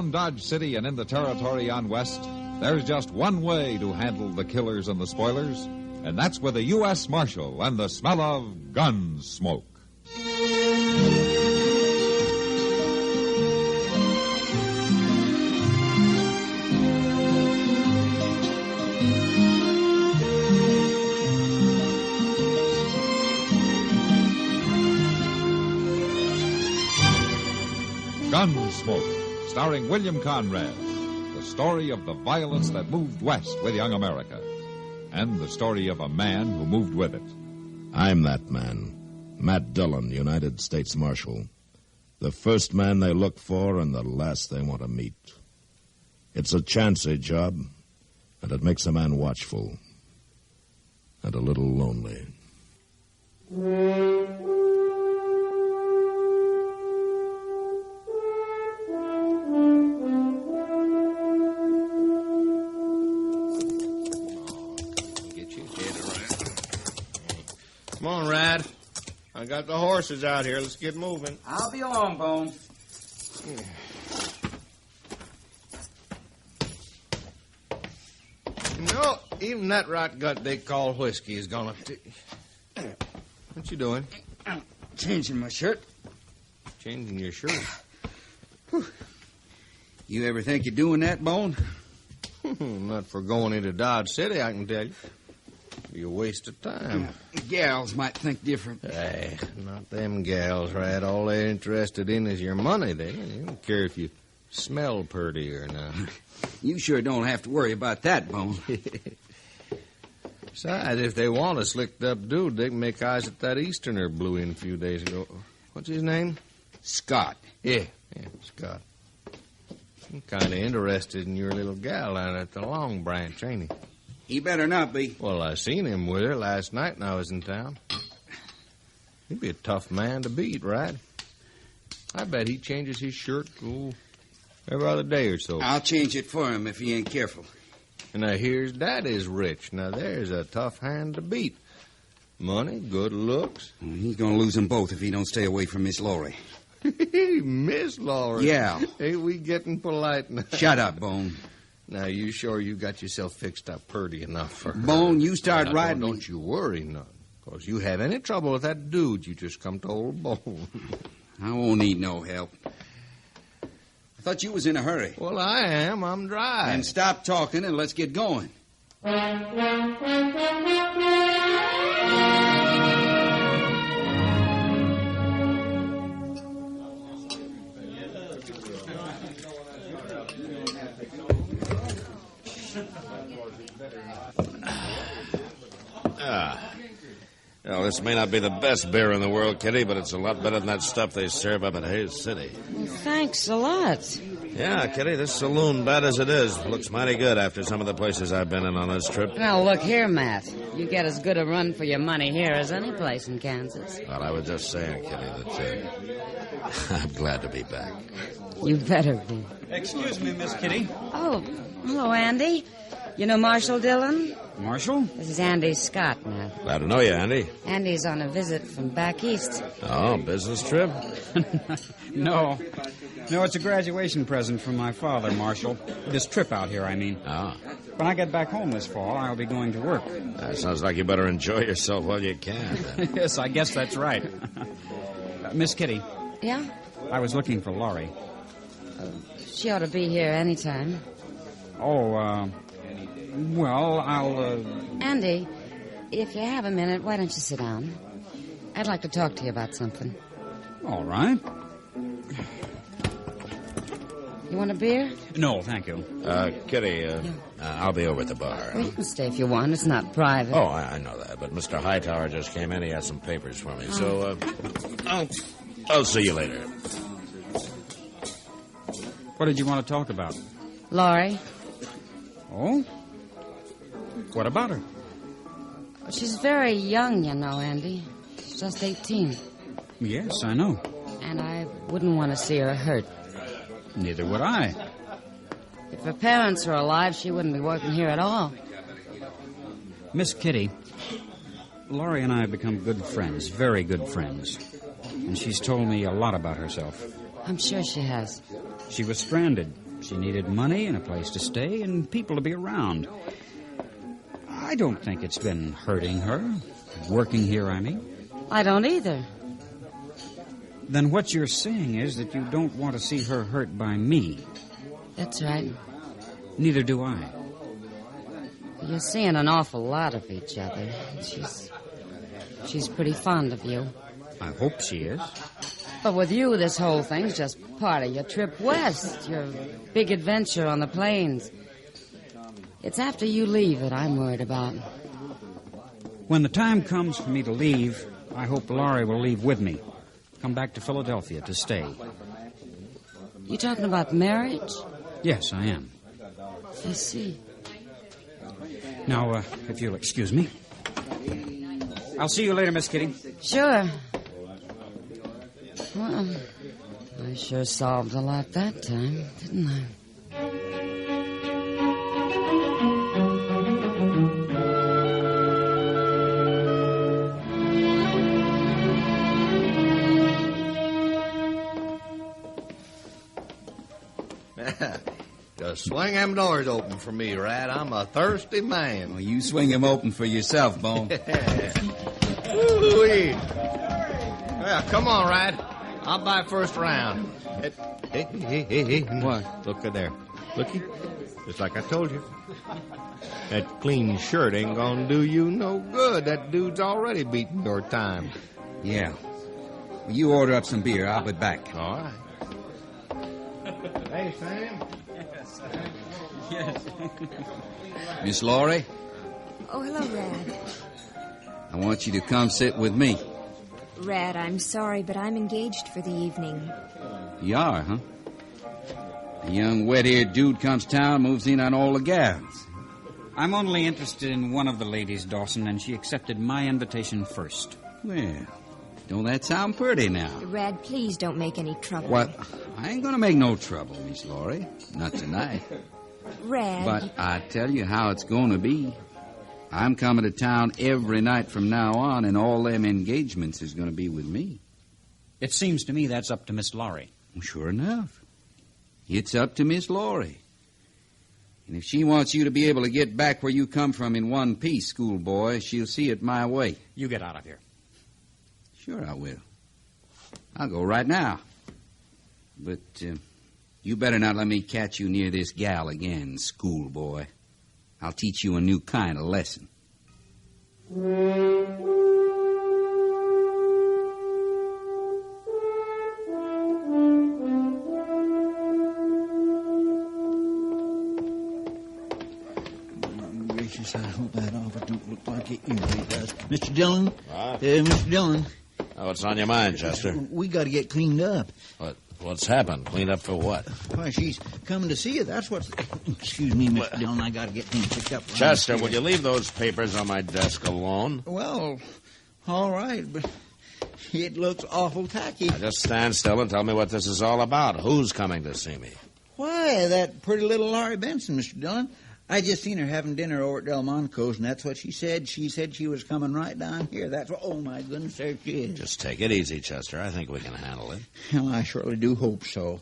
around Dodge City and in the territory on west, there's just one way to handle the killers and the spoilers, and that's with a U.S. Marshal and the smell of Gunsmoke. Gunsmoke, starring William Conrad, the story of the violence that moved west with young America, and the story of a man who moved with it. I'm that man, Matt Dillon, United States Marshal. The first man they look for and the last they want to meet. It's a chancy job, and it makes a man watchful and a little lonely. Come on, Rad. I got the horses out here. Let's get moving. I'll be along, Bone. No, even that rot gut they call whiskey is gonna... What you doing? Changing my shirt. Changing your shirt? You ever think of doing that, Bone? Not for going into Dodge City, I can tell you. Be a waste of time. Gals might think different. Hey, not them gals, Rad. All they're interested in is your money. They don't care if you smell purty or not. You sure don't have to worry about that, Bone. Besides, if they want a slicked-up dude, they can make eyes at that Easterner blew in a few days ago. What's his name? Scott. Yeah, Scott. I'm kind of interested in your little gal down at the Long Branch, ain't he? He better not be. Well, I seen him with her last night when I was in town. He'd be a tough man to beat, right? I bet he changes his shirt every other day or so. I'll change it for him if he ain't careful. And now here's Daddy's rich. Now there's a tough hand to beat. Money, good looks. He's going to lose them both if he don't stay away from Miss Laurie. Miss Laurie? Yeah. Ain't we getting polite now? Shut up, Bone. Now, you sure you got yourself fixed up purty enough for her? Bone, you start now, riding... Don't you worry none. Because you have any trouble with that dude, you just come to old Bone. I won't need no help. I thought you was in a hurry. Well, I am. I'm dry. And stop talking and let's get going. Well, this may not be the best beer in the world, Kitty, but it's a lot better than that stuff they serve up at Hayes City. Well, thanks a lot. Yeah, Kitty, this saloon, bad as it is, looks mighty good after some of the places I've been in on this trip. Now, look here, Matt. You get as good a run for your money here as any place in Kansas. Well, I was just saying, Kitty, that I'm glad to be back. You better be. Excuse me, Miss Kitty. Oh, hello, Andy. You know Marshal Dillon? Marshal? This is Andy Scott, Matt. Glad to know you, Andy. Andy's on a visit from back east. Oh, business trip? No, it's a graduation present from my father, Marshal. This trip out here, I mean. Ah. When I get back home this fall, I'll be going to work. That sounds like you better enjoy yourself while you can. Yes, I guess that's right. Miss Kitty. Yeah? I was looking for Laurie. She ought to be here any time. Oh, well, I'll, Andy, if you have a minute, why don't you sit down? I'd like to talk to you about something. All right. You want a beer? No, thank you. Kitty, I'll be over at the bar. Well, you can stay if you want. It's not private. Oh, I know that, but Mr. Hightower just came in. He has some papers for me, so I'll see you later. What did you want to talk about? Laurie. Oh? What about her? She's very young, you know, Andy. She's just 18. Yes, I know. And I wouldn't want to see her hurt. Neither would I. If her parents were alive, she wouldn't be working here at all. Miss Kitty, Laurie and I have become good friends, very good friends. And she's told me a lot about herself. I'm sure she has. She was stranded. She needed money and a place to stay and people to be around. I don't think it's been hurting her. Working here, I mean. I don't either. Then what you're saying is that you don't want to see her hurt by me. That's right. Neither do I. You're seeing an awful lot of each other. She's pretty fond of you. I hope she is. But with you, this whole thing's just part of your trip west, your big adventure on the plains. It's after you leave that I'm worried about. When the time comes for me to leave, I hope Laurie will leave with me. Come back to Philadelphia to stay. You talking about marriage? Yes, I am. I see. Now, if you'll excuse me. I'll see you later, Miss Kitty. Sure. Well, I sure solved a lot that time, didn't I? Just swing them doors open for me, Rat. I'm a thirsty man. Well, you swing him open for yourself, Bone. Ooh-wee. Yeah, come on, Rat. I'll buy first round. Hey. What? Look at there. Looky. Just like I told you. That clean shirt ain't gonna do you no good. That dude's already beating your time. Yeah. Well, you order up some beer. I'll be back. All right. Hey, Sam. Yes. Miss Laurie, Oh, hello, Rad. I want you to come sit with me. Rad, I'm sorry, but I'm engaged for the evening. You are, huh? A young wet-eared dude comes to town, moves in on all the gals. I'm only interested in one of the ladies, Dawson, and she accepted my invitation first. Well, don't that sound pretty now? Rad, please don't make any trouble. What? I ain't gonna make no trouble, Miss Laurie. Not tonight. Rad. But I tell you how it's gonna be. I'm coming to town every night from now on, and all them engagements is gonna be with me. It seems to me that's up to Miss Laurie. Well, sure enough. It's up to Miss Laurie. And if she wants you to be able to get back where you come from in one piece, schoolboy, she'll see it my way. You get out of here. Sure I will. I'll go right now. But you better not let me catch you near this gal again, schoolboy. I'll teach you a new kind of lesson. Gracious, I hope that offer don't look like it usually does. Mr. Dillon? Mr. Dillon, Oh, what's on your mind, Chester? we got to get cleaned up. What's happened? Cleaned up for what? Why, she's coming to see you. That's what's... Excuse me, Mr. Dillon, I got to get things picked up. Chester, will you leave those papers on my desk alone? Well, all right, but it looks awful tacky. Now just stand still and tell me what this is all about. Who's coming to see me? Why, that pretty little Laurie Benson, Mr. Dillon. I just seen her having dinner over at Delmonico's, and that's what she said. She said she was coming right down here. That's what... Oh, my goodness, there she is. Just take it easy, Chester. I think we can handle it. Well, I surely do hope so.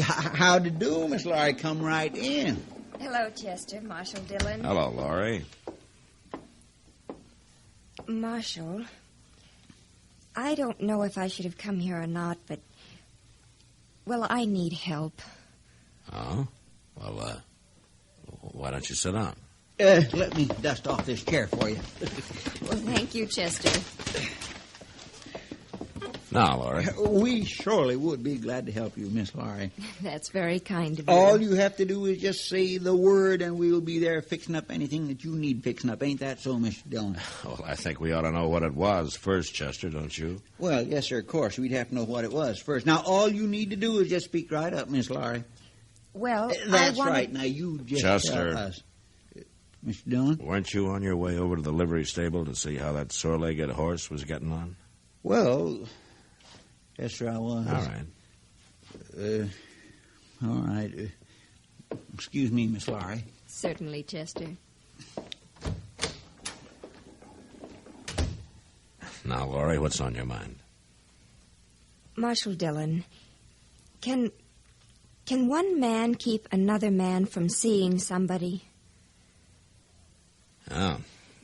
How'd you do, Miss Laurie? Come right in. Hello, Chester. Marshal Dillon. Hello, Laurie. Marshal, I don't know if I should have come here or not, but... Well, I need help. Oh? Well, why don't you sit down? Let me dust off this chair for you. Well, thank you, Chester. Now, Laurie. We surely would be glad to help you, Miss Laurie. That's very kind of you. All you have to do is just say the word, and we'll be there fixing up anything that you need fixing up. Ain't that so, Mr. Dillon? Well, I think we ought to know what it was first, Chester, don't you? Well, yes, sir, of course. We'd have to know what it was first. Now, all you need to do is just speak right up, Miss Laurie. Well, That's I wanted... right. Now, you just Chester. tell us. Mr. Dillon? Weren't you on your way over to the livery stable to see how that sore-legged horse was getting on? Well, yes, sir, I was. All right. All right. Excuse me, Miss Laurie. Certainly, Chester. Now, Laurie, what's on your mind? Marshal Dillon, can Can one man keep another man from seeing somebody? Oh.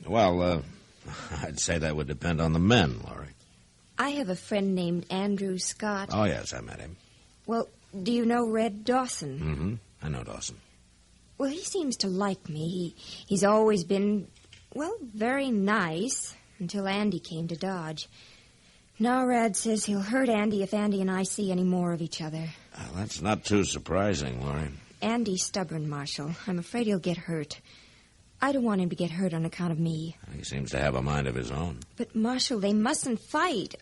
Well, I'd say that would depend on the men, Laurie. I have a friend named Andrew Scott. Oh, yes, I met him. Well, do you know Red Dawson? Mm-hmm. I know Dawson. Well, he seems to like me. He's always been, well, very nice until Andy came to Dodge. Now Rad says he'll hurt Andy if Andy and I see any more of each other. Well, that's not too surprising, Laurie. Andy's stubborn, Marshal. I'm afraid he'll get hurt. I don't want him to get hurt on account of me. He seems to have a mind of his own. But, Marshal, they mustn't fight.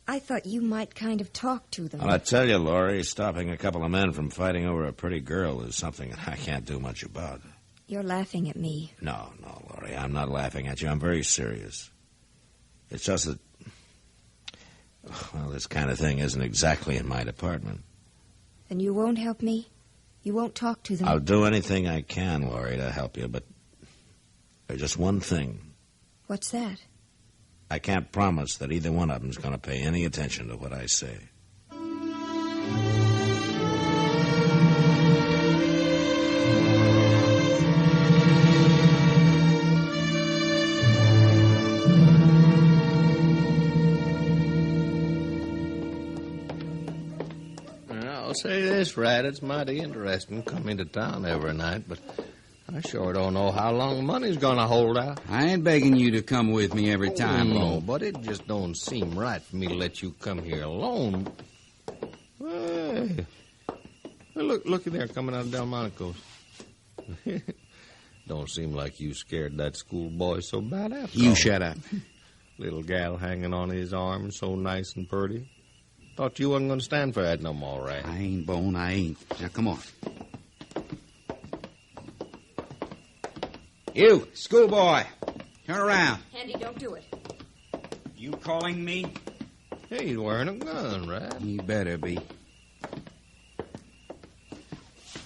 I thought you might kind of talk to them. Well, I tell you, Laurie, stopping a couple of men from fighting over a pretty girl is something that I can't do much about. You're laughing at me. No, Laurie, I'm not laughing at you. I'm very serious. It's just that, well, this kind of thing isn't exactly in my department. Then you won't help me? You won't talk to them? I'll do anything I can, Laurie, to help you, but there's just one thing. What's that? I can't promise that either one of them's going to pay any attention to what I say. I'll say this, Rat, it's mighty interesting coming to town every night, but I sure don't know how long the money's gonna hold out. I ain't begging you to come with me every time, No, Bo. but it just don't seem right for me to let you come here alone. Hey, look at there, coming out of Delmonico's. Don't seem like you scared that schoolboy so bad after You all. shut up. Little gal hanging on his arm, so nice and pretty. Thought you wasn't gonna stand for that no more, Rat. I ain't, Bone, I ain't. Now, come on. You, schoolboy, turn around. Andy, don't do it. You calling me? Hey, he's wearing a gun, Rat. You better be.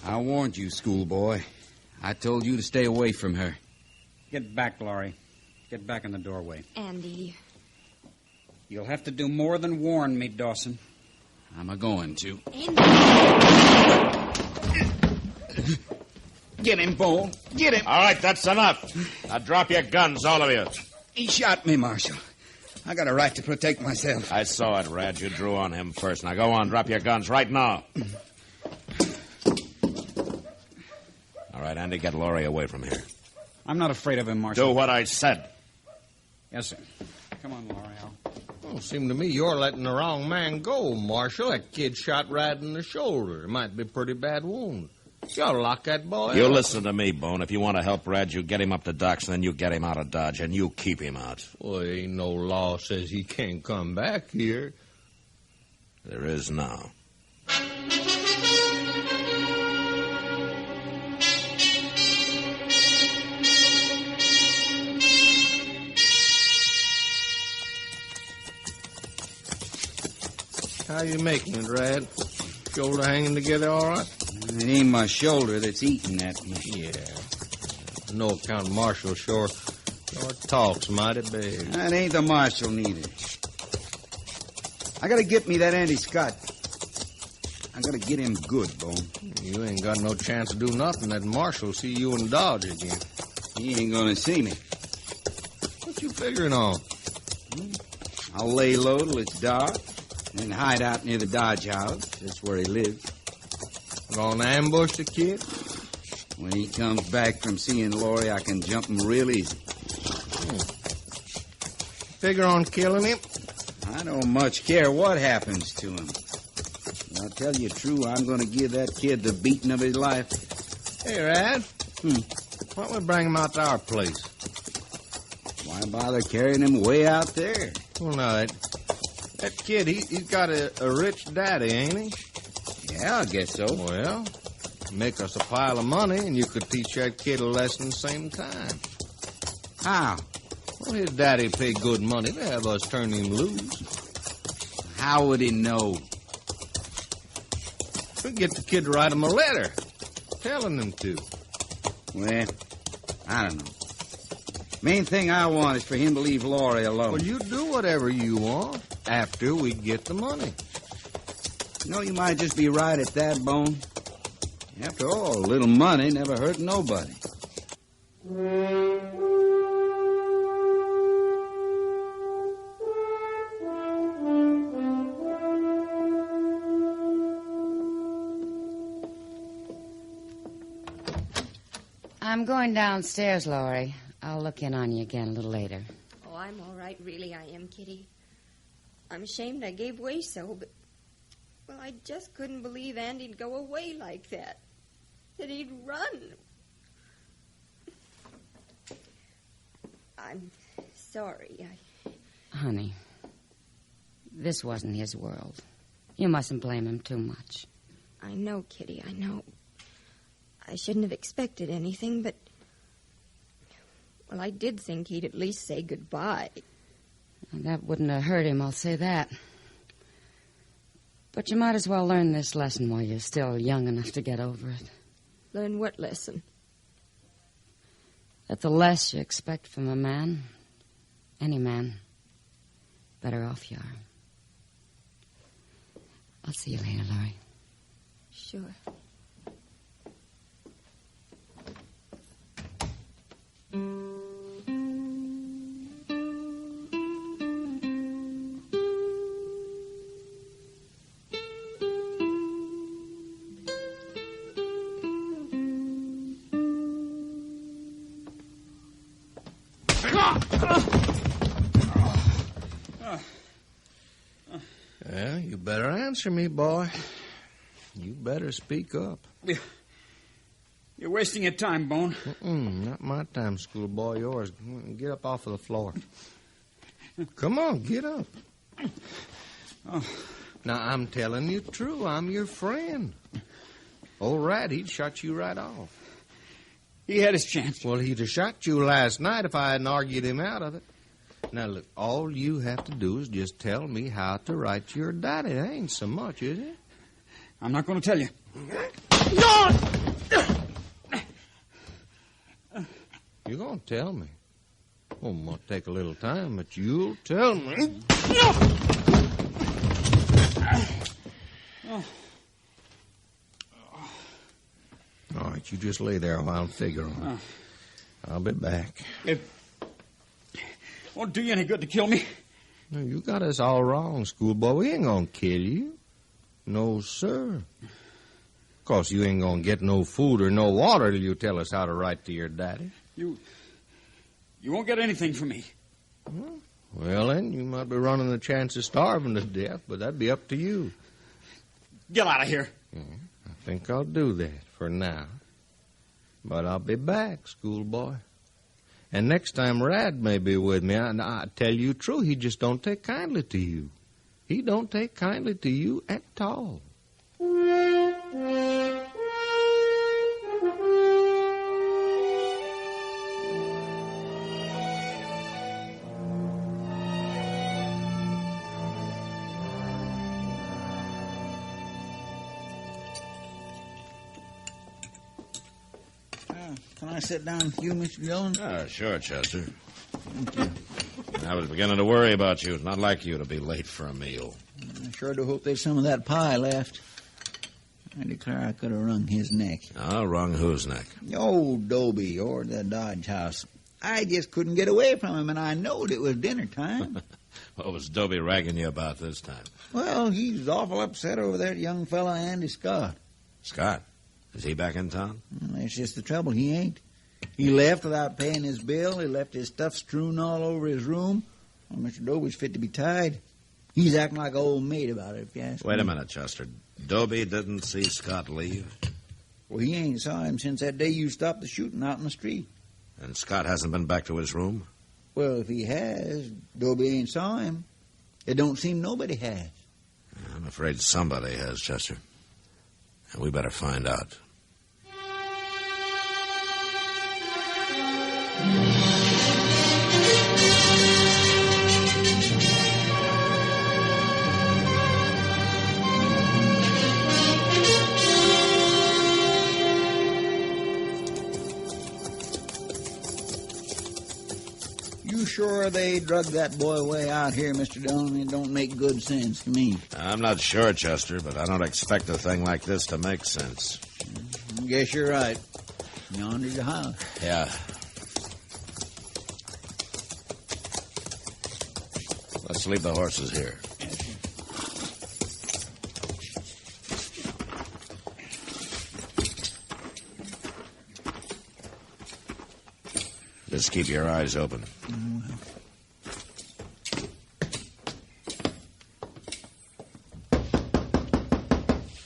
I warned you, schoolboy. I told you to stay away from her. Get back, Laurie. Get back in the doorway. Andy. You'll have to do more than warn me, Dawson. I'm a-going to. Andy. Get him, Bone. Get him. All right, that's enough. Now drop your guns, all of you. He shot me, Marshal. I got a right to protect myself. I saw it, Rad. You drew on him first. Now go on, drop your guns right now. All right, Andy, get Laurie away from here. I'm not afraid of him, Marshal. Do what I said. Yes, sir. Come on, Laurie. Well, seem to me you're letting the wrong man go, Marshal. That kid shot right in the shoulder. It might be a pretty bad wound. You ought to lock that boy You up. listen to me, Bone. If you want to help Rad, you get him up to Doc's, then you get him out of Dodge, and you keep him out. Well, ain't no law says he can't come back here. There is now. How you making it, Rad? Shoulder hanging together all right? It ain't my shoulder that's eating at me. Yeah. No account Marshal sure talks mighty big. That ain't the Marshal neither. I gotta get me that Andy Scott. I gotta get him good, Bone. You ain't got no chance to do nothing. That Marshal see you in Dodge again. He ain't gonna see me. What you figuring on? I'll lay low till it's dark, and hide out near the Dodge house. That's where he lives. Gonna ambush the kid? When he comes back from seeing Laurie, I can jump him real easy. Figure on killing him? I don't much care what happens to him. I'll tell you true, I'm going to give that kid the beating of his life. Hey, Rad. Why don't we bring him out to our place? Why bother carrying him way out there? Well, no, that kid, he's got a rich daddy, ain't he? Yeah, I guess so. Well, make us a pile of money, and you could teach that kid a lesson the same time. How? Well, his daddy paid good money to have us turn him loose. How would he know? We get the kid to write him a letter, telling him to. Well, I don't know. Main thing I want is for him to leave Laurie alone. Well, you do whatever you want after we get the money. You know, you might just be right at that, Bone. After all, a little money never hurt nobody. I'm going downstairs, Laurie. I'll look in on you again a little later. Oh, I'm all right, really, I am, Kitty. I'm ashamed I gave way so, but... Well, I just couldn't believe Andy'd go away like that. That he'd run. I'm sorry. Honey, this wasn't his world. You mustn't blame him too much. I know, Kitty, I know. I shouldn't have expected anything, but... Well, I did think he'd at least say goodbye. That wouldn't have hurt him, I'll say that. But you might as well learn this lesson while you're still young enough to get over it. Learn what lesson? That the less you expect from a man, any man, better off you are. I'll see you later, Laurie. Sure. Well, you better answer me, boy. You better speak up. You're wasting your time, Bone. Not my time, schoolboy. Yours. Get up off of the floor. Come on, get up. Oh. Now, I'm telling you true. I'm your friend. Old Rat, he'd shot you right off. He had his chance. Well, he'd have shot you last night if I hadn't argued him out of it. Now, look, all you have to do is just tell me how to write your daddy. That ain't so much, is it? I'm not going to tell you. You're going to tell me. Well, it might take a little time, but you'll tell me. All right, you just lay there while I'll figure on it. I'll be back. It won't do you any good to kill me. No, you got us all wrong, schoolboy. We ain't going to kill you. No, sir. Of course, you ain't going to get no food or no water till you tell us how to write to your daddy. You won't get anything from me. Well, then, you might be running the chance of starving to death, but that'd be up to you. Get out of here. I think I'll do that for now. But I'll be back, schoolboy. And next time Rad may be with me, I tell you true, he just don't take kindly to you. He don't take kindly to you at all. Can I sit down with you, Mr. Jones? Sure, Chester. I was beginning to worry about you. It's not like you to be late for a meal. I sure do hope there's some of that pie left. I declare I could have wrung his neck. Wrung whose neck? Old Dobie or the Dodge House. I just couldn't get away from him, and I knowed it was dinner time. What was Dobie ragging you about this time? Well, he's awful upset over that young fella, Andy Scott. Scott? Is he back in town? That's just the trouble. He ain't. He left without paying his bill. He left his stuff strewn all over his room. Well, Mr. Dobie's fit to be tied. He's acting like an old maid about it, if you ask me. Wait a minute, Chester. Dobie didn't see Scott leave? Well, he ain't saw him since that day you stopped the shooting out in the street. And Scott hasn't been back to his room? Well, if he has, Dobie ain't saw him. It don't seem nobody has. I'm afraid somebody has, Chester. And we better find out. You sure they drug that boy way out here, Mr. Dillon? It don't make good sense to me. I'm not sure, Chester, but I don't expect a thing like this to make sense. I guess you're right. Yonder's the house. Yeah. Let's leave the horses here. Just keep your eyes open.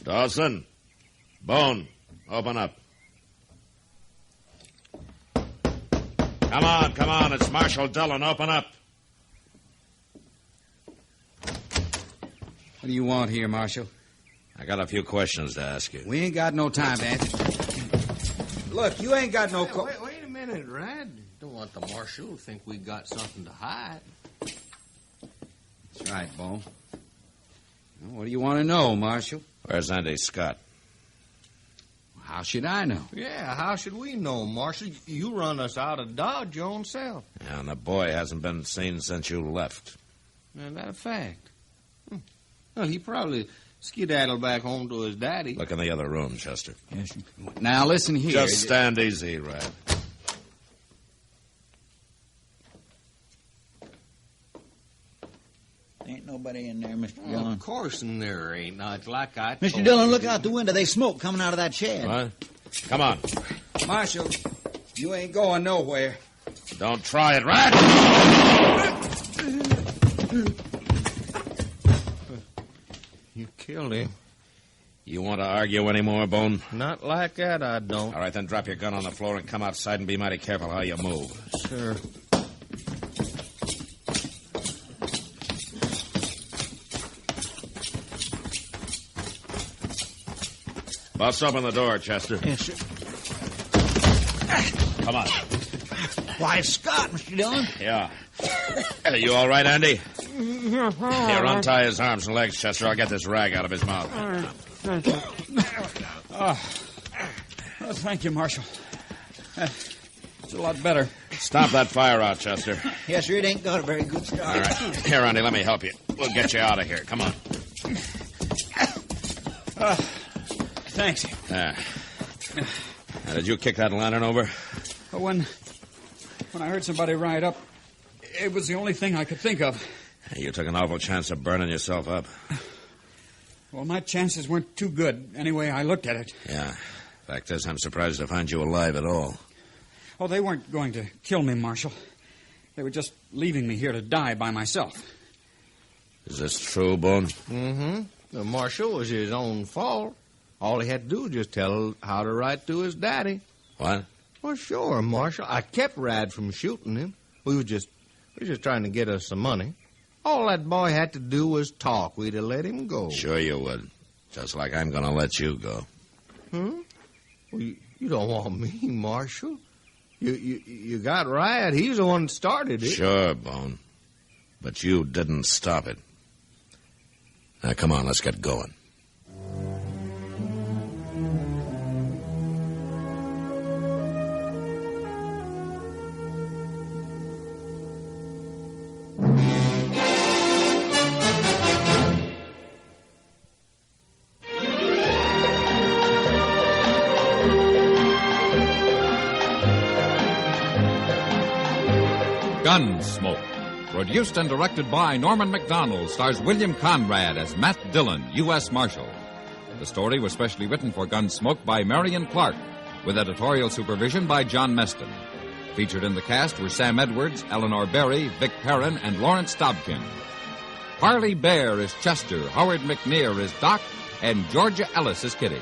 Dawson, Bone, open up. Come on, it's Marshal Dillon. Open up. What do you want here, Marshal? I got a few questions to ask you. We ain't got no time to answer. Look, you ain't got no... Wait a minute, Rad. Don't want the marshal to think we got something to hide. That's right, Bo. What do you want to know, Marshal? Where's Andy Scott? How should I know? Yeah, how should we know, Marshal? You run us out of Dodge your own self. Yeah, and the boy hasn't been seen since you left. Is that a fact? Well, he probably skedaddled back home to his daddy. Look in the other room, Chester. Yes, sir. Now, listen here. Just stand easy, Rad. Ain't nobody in there, Mr. Dillon. Of course there ain't. Now, it's like I Mr. told Dillon, you. look out the window. There's smoke coming out of that shed. What? Come on. Marshal, you ain't going nowhere. Don't try it, Rad! You killed him. You want to argue anymore, Bone? Not like that, I don't. All right, then drop your gun on the floor and come outside and be mighty careful how you move. Sure. Bust open the door, Chester. Yes, sir. Come on. Why, it's Scott, Mr. Dillon. Yeah. Are you all right, Andy? Here, untie his arms and legs, Chester. I'll get this rag out of his mouth. Thank you, Marshal. It's a lot better. Stomp that fire out, Chester. Yes, sir, it ain't got a very good start. All right. Here, Andy, let me help you. We'll get you out of here. Come on. Thanks. There. Now, did you kick that lantern over? When I heard somebody ride up, it was the only thing I could think of. You took an awful chance of burning yourself up. Well, my chances weren't too good. Anyway, I looked at it. Yeah. Fact is, I'm surprised to find you alive at all. Oh, they weren't going to kill me, Marshal. They were just leaving me here to die by myself. Is this true, Bone? Mm-hmm. The marshal was his own fault. All he had to do was just tell how to write to his daddy. What? Well, sure, Marshal. I kept Rad from shooting him. We were just trying to get us some money. All that boy had to do was talk. We'd have let him go. Sure you would. Just like I'm going to let you go. Well, you don't want me, Marshal. You got Rad. He's the one that started it. Sure, Bone. But you didn't stop it. Now, come on, let's get going. Gunsmoke, produced and directed by Norman Macdonald, stars William Conrad as Matt Dillon, U.S. Marshal. The story was specially written for Gunsmoke by Marion Clark, with editorial supervision by John Meston. Featured in the cast were Sam Edwards, Eleanor Berry, Vic Perrin, and Lawrence Dobkin. Harley Bear is Chester, Howard McNear is Doc, and Georgia Ellis is Kitty.